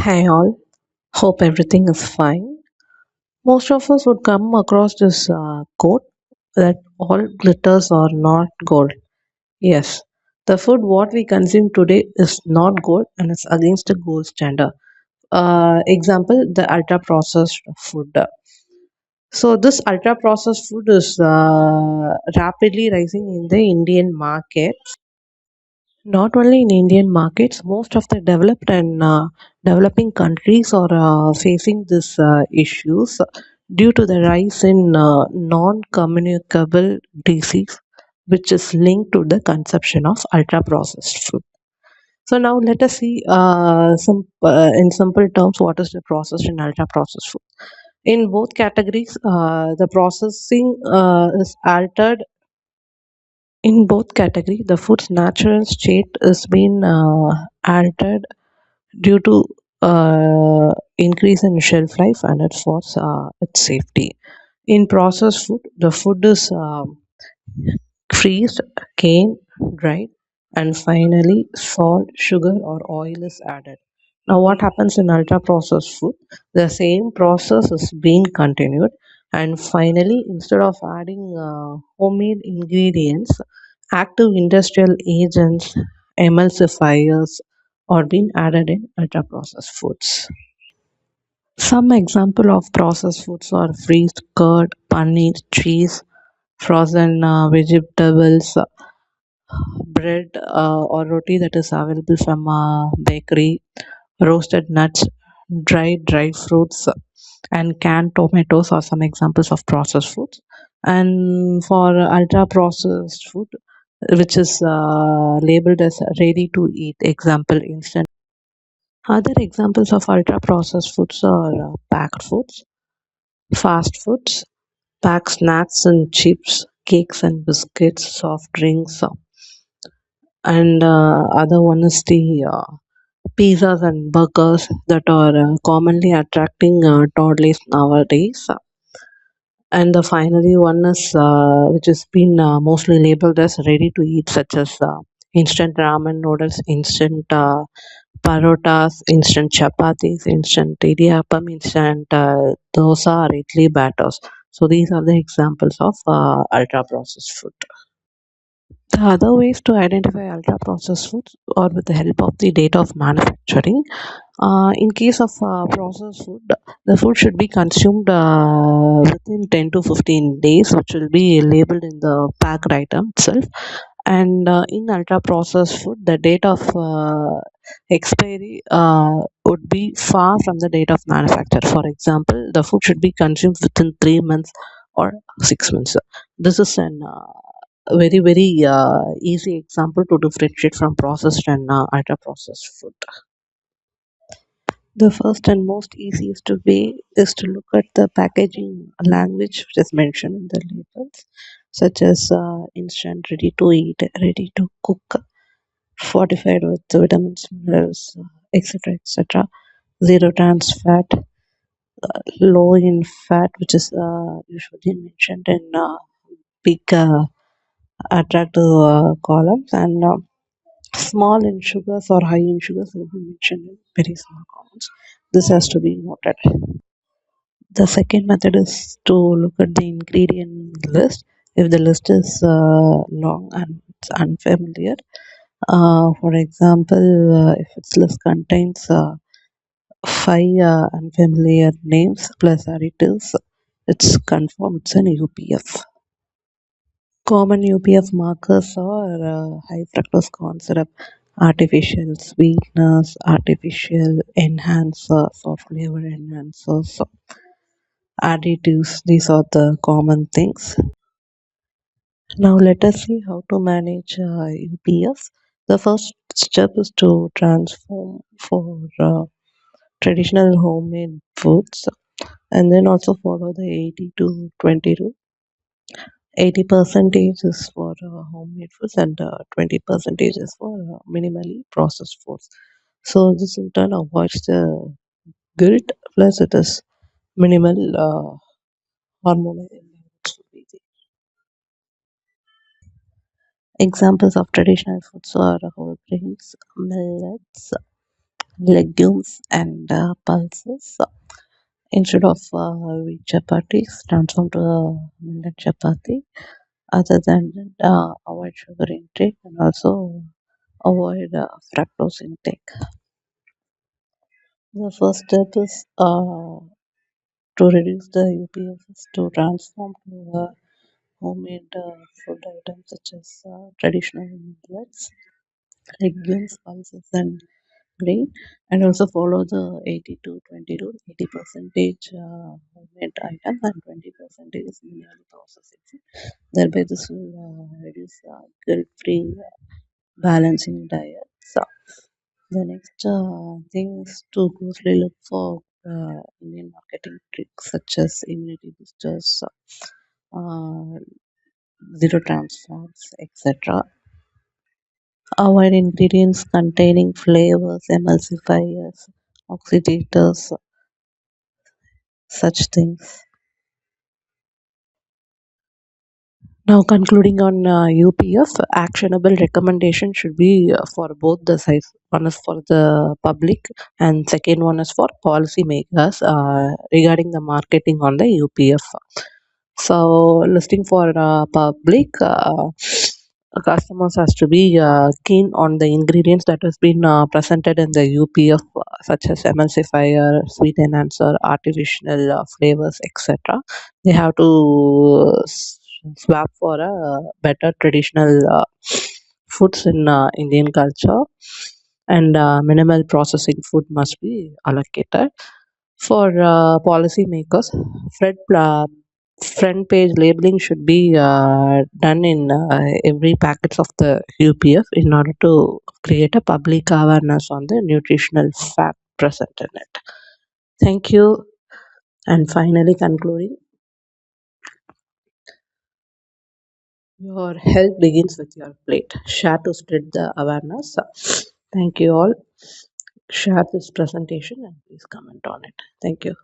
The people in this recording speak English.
Hi all, hope everything is fine. Most of us would come across this quote that all glitters are not gold. Yes, the food what we consume today is not gold and it's against the gold standard. Example, the ultra processed food. So this ultra processed food is rapidly rising in the Indian market. Not only in Indian markets, most of the developed and developing countries are facing this issues due to the rise in non-communicable disease, which is linked to the consumption of ultra-processed food. So now let us see in simple terms what is the processed and ultra-processed food. In both categories, the processing is altered. In both category, the food's natural state is being altered due to increase in shelf life and it for its safety. In processed food, the food is freezed, canned, dried, and finally salt, sugar, or oil is added. Now, what happens in ultra processed food? The same process is being continued, and finally, instead of adding homemade ingredients, active industrial agents, emulsifiers, are being added in ultra processed foods. Some example of processed foods are freezed curd, paneer, cheese, frozen vegetables, bread or roti that is available from a bakery, roasted nuts, dry fruits, and canned tomatoes are some examples of processed foods. And for ultra processed food, which is labeled as ready to eat, example instant. Other examples of ultra processed foods are packed foods, fast foods, packed snacks and chips, cakes and biscuits, soft drinks, and other one is the pizzas and burgers that are commonly attracting toddlers nowadays. And the finally one is which has been mostly labeled as ready to eat, such as instant ramen noodles, instant parotas, instant chapatis, instant idiyappam, instant dosa or idli batters. So these are the examples of ultra processed food. The other ways to identify ultra processed foods are with the help of the date of manufacturing. In case of processed food, the food should be consumed within 10 to 15 days, which will be labeled in the packed item itself. And in ultra processed food, the date of expiry would be far from the date of manufacture. For example, the food should be consumed within 3 months or 6 months. This is an very easy example to differentiate from processed and ultra processed food. The first and most easiest way is to look at the packaging language which is mentioned in the labels, such as instant, ready to eat, ready to cook, fortified with vitamins, minerals, etc., etc. Zero trans fat, low in fat, which is usually mentioned in big attractive columns, and small in sugars or high in sugars will be mentioned in very small columns. This has to be noted. The second method is to look at the ingredient list. If the list is long and it's unfamiliar, for example, if its list contains five unfamiliar names plus additives, it's confirmed it's an UPF. Common UPF markers are high fructose corn syrup, artificial sweeteners, artificial enhancers or flavor enhancers, additives. These are the common things. Now let us see how to manage UPF. The first step is to transform for traditional homemade foods, and then also follow the 80 to 20 rule. 80 percentage is for homemade foods and 20 percentage is for minimally processed foods. So this in turn avoids the guilt, plus it is minimal hormonal imbalance would be the examples of traditional foods are whole grains, millets, legumes and pulses. Instead of wheat chapatis, transform to millet chapati. Other than that, avoid sugar intake and also avoid fructose intake. The first step is to reduce the UPFs to transform to homemade food items such as traditional millets, legumes, pulses, and grain, and also follow the 80 to 20 rule. 80 percentage homemade item and 20 percentage is minimally processed food. Thereby, this will reduce guilt-free balancing diet. So, the next thing is to closely look for Indian marketing tricks such as immunity boosters, uh, zero trans fats, etc. Avoid ingredients containing flavors, emulsifiers, oxidators, such things. Now, concluding on UPF, actionable recommendation should be for both the sides. One is for the public, and second one is for policymakers regarding the marketing on the UPF. So, listing for public, customers has to be keen on the ingredients that has been presented in the UPF, such as emulsifier, sweet enhancer, artificial flavors, etc. They have to swap for a better traditional foods in Indian culture, and minimal processing food must be allocated. For policymakers, front, front page labeling should be done in every packets of the UPF in order to create a public awareness on the nutritional fact present in it. Thank you. And finally, concluding, your health begins with your plate. Share to spread the awareness. Thank you all. Share this presentation and please comment on it. Thank you.